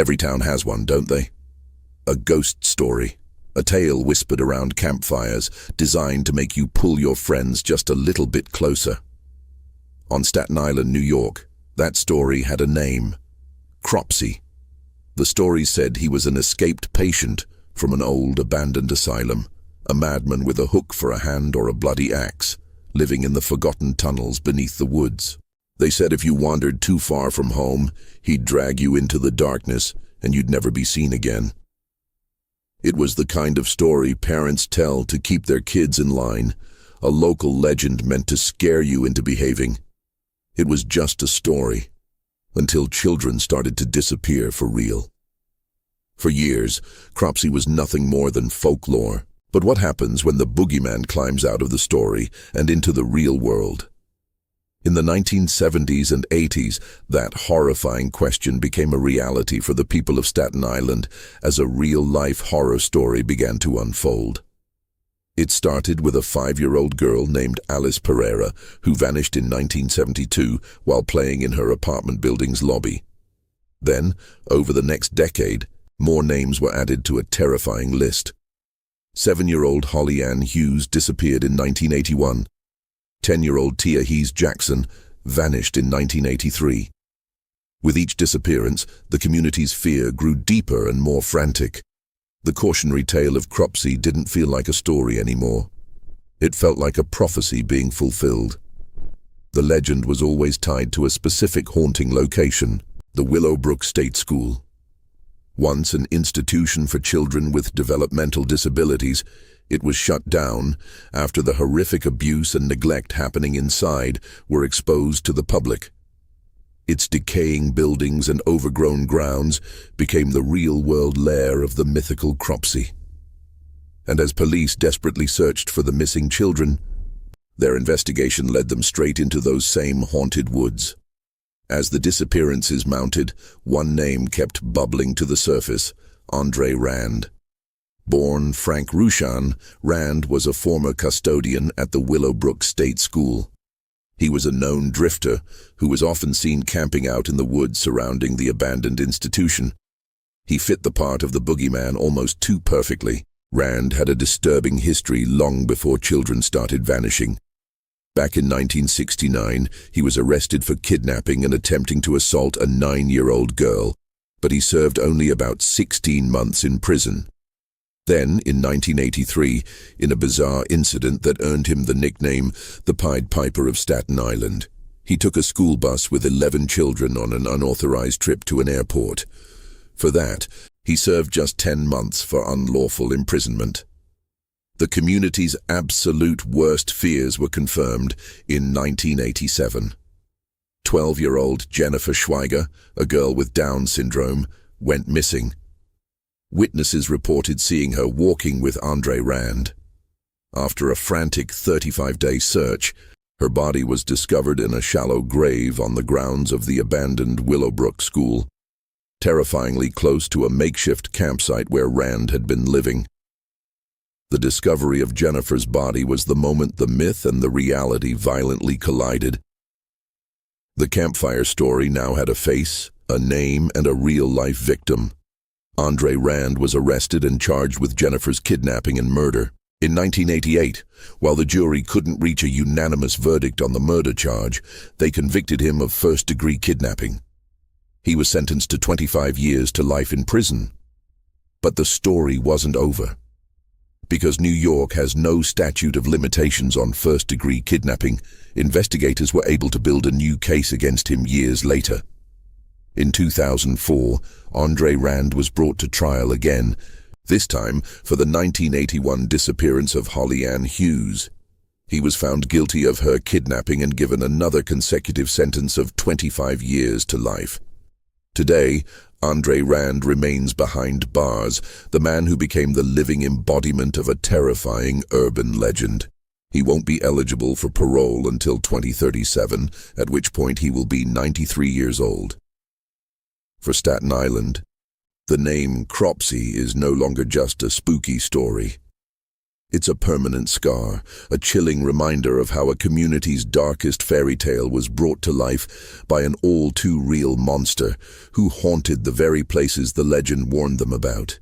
Every town has one, don't they? A ghost story. A tale whispered around campfires, designed to make you pull your friends just a little bit closer. On Staten Island, New York, that story had a name. Cropsey. The story said he was an escaped patient from an old abandoned asylum, a madman with a hook for a hand or a bloody axe, living in the forgotten tunnels beneath the woods. They said if you wandered too far from home, he'd drag you into the darkness and you'd never be seen again. It was the kind of story parents tell to keep their kids in line, a local legend meant to scare you into behaving. It was just a story, until children started to disappear for real. For years, Cropsey was nothing more than folklore. But what happens when the boogeyman climbs out of the story and into the real world? In the 1970s and 80s, that horrifying question became a reality for the people of Staten Island as a real-life horror story began to unfold. It started with a 5-year-old girl named Alice Pereira who vanished in 1972 while playing in her apartment building's lobby. Then, over the next decade, more names were added to a terrifying list. 7-year-old Holly Ann Hughes disappeared in 1981. 10-year-old Tia Hees Jackson vanished in 1983. With each disappearance, the community's fear grew deeper and more frantic. The cautionary tale of Cropsey didn't feel like a story anymore. It felt like a prophecy being fulfilled. The legend was always tied to a specific haunting location, the Willowbrook State School. Once an institution for children with developmental disabilities, it was shut down after the horrific abuse and neglect happening inside were exposed to the public. Its decaying buildings and overgrown grounds became the real-world lair of the mythical Cropsey. And as police desperately searched for the missing children, their investigation led them straight into those same haunted woods. As the disappearances mounted, one name kept bubbling to the surface: Andre Rand. Born Frank Rushan, Rand was a former custodian at the Willowbrook State School. He was a known drifter who was often seen camping out in the woods surrounding the abandoned institution. He fit the part of the boogeyman almost too perfectly. Rand had a disturbing history long before children started vanishing. Back in 1969, he was arrested for kidnapping and attempting to assault a 9-year-old girl, but he served only about 16 months in prison. Then, in 1983, in a bizarre incident that earned him the nickname the Pied Piper of Staten Island, he took a school bus with 11 children on an unauthorized trip to an airport. For that, he served just 10 months for unlawful imprisonment. The community's absolute worst fears were confirmed in 1987. 12-year-old Jennifer Schweiger, a girl with Down syndrome, went missing. Witnesses reported seeing her walking with Andre Rand. After a frantic 35-day search, her body was discovered in a shallow grave on the grounds of the abandoned Willowbrook School, terrifyingly close to a makeshift campsite where Rand had been living. The discovery of Jennifer's body was the moment the myth and the reality violently collided. The campfire story now had a face, a name, and a real-life victim. Andre Rand was arrested and charged with Jennifer's kidnapping and murder. In 1988, while the jury couldn't reach a unanimous verdict on the murder charge, they convicted him of first-degree kidnapping. He was sentenced to 25 years to life in prison. But the story wasn't over. Because New York has no statute of limitations on first-degree kidnapping, investigators were able to build a new case against him years later. In 2004, Andre Rand was brought to trial again, this time for the 1981 disappearance of Holly Ann Hughes. He was found guilty of her kidnapping and given another consecutive sentence of 25 years to life. Today, Andre Rand remains behind bars, the man who became the living embodiment of a terrifying urban legend. He won't be eligible for parole until 2037, at which point he will be 93 years old. For Staten Island, the name Cropsey is no longer just a spooky story. It's a permanent scar, a chilling reminder of how a community's darkest fairy tale was brought to life by an all-too-real monster who haunted the very places the legend warned them about.